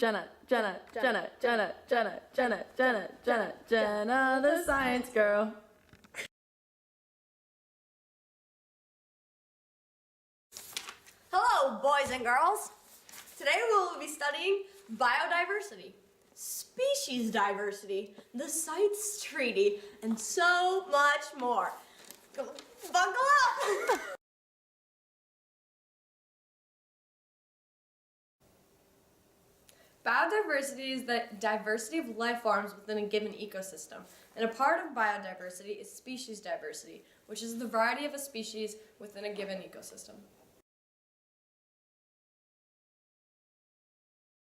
Jenna, the science girl. Hello, boys and girls. Today we will be studying biodiversity, species diversity, the CITES Treaty, and so much more. Buckle up! Biodiversity is the diversity of life forms within a given ecosystem, and a part of biodiversity is species diversity, which is the variety of a species within a given ecosystem.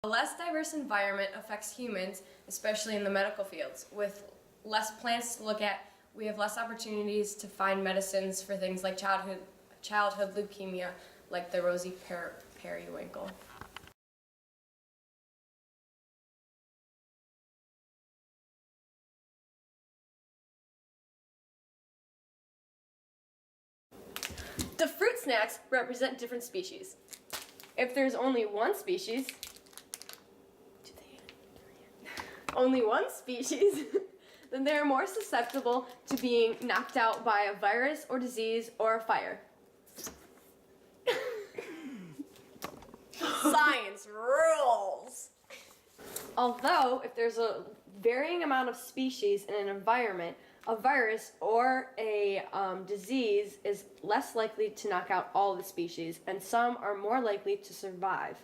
A less diverse environment affects humans, especially in the medical fields. With less plants to look at, we have less opportunities to find medicines for things like childhood leukemia, like the rosy periwinkle. The fruit snacks represent different species. If there's only one species, then they are more susceptible to being knocked out by a virus or disease or a fire. Science rules! Although, if there's a varying amount of species in an environment, a virus or a disease is less likely to knock out all the species, and some are more likely to survive.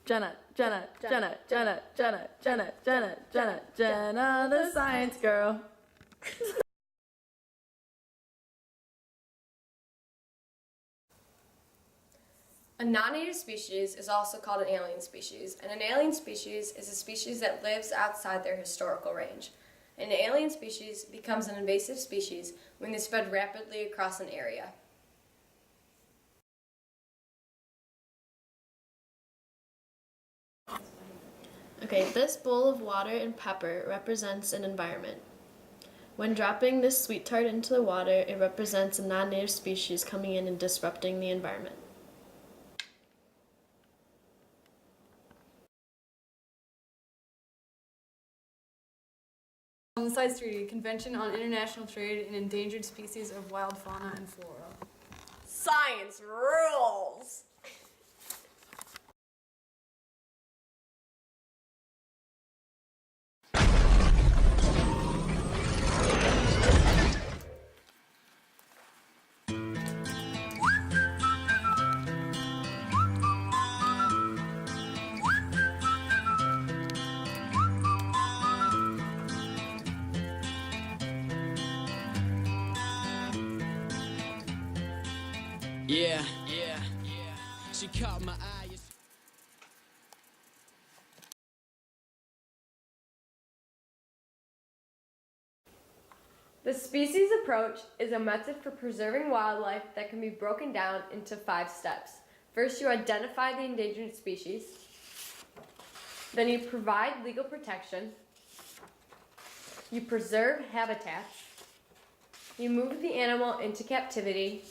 Jenna, the science girl. A non-native species is also called an alien species, and an alien species is a species that lives outside their historical range. An alien species becomes an invasive species when they spread rapidly across an area. Okay, this bowl of water and pepper represents an environment. When dropping this sweet tart into the water, it represents a non-native species coming in and disrupting the environment. The CITES Treaty, Convention on International Trade in Endangered Species of Wild Fauna and Flora. Science rules! Yeah. She caught my eye. The species approach is a method for preserving wildlife that can be broken down into 5 steps. First, you identify the endangered species. Then you provide legal protection. You preserve habitats. You move the animal into captivity.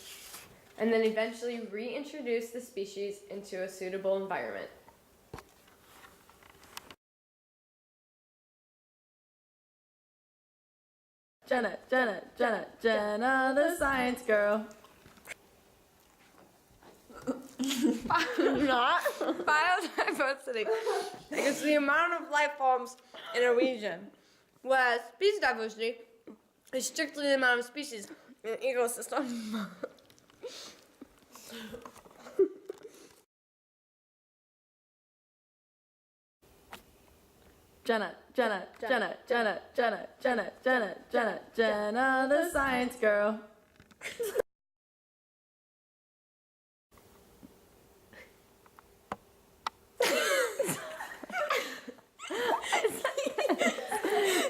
And then eventually reintroduce the species into a suitable environment. Jenna, the science girl. Not biodiversity is the amount of life forms in a region, whereas species diversity is strictly the amount of species in an ecosystem. Jenna, the science girl.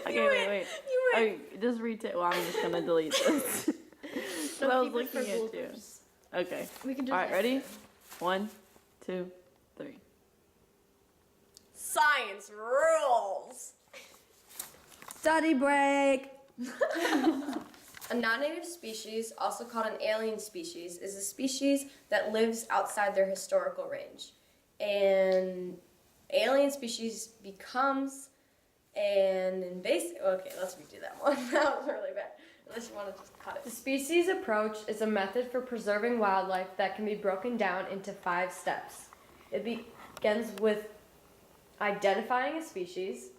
Okay, wait. Okay, just retake. Well, I'm just gonna delete this. So I was looking at you. Okay. We can do All right, ready? 1, 2, 3. Science rules! Study break. A non-native species, also called an alien species, is a species that lives outside their historical range. An alien species becomes an invasive. Okay, let's redo that one. That was really bad. Unless you want to just cut it. The species approach is a method for preserving wildlife that can be broken down into 5 steps. It begins with identifying a species,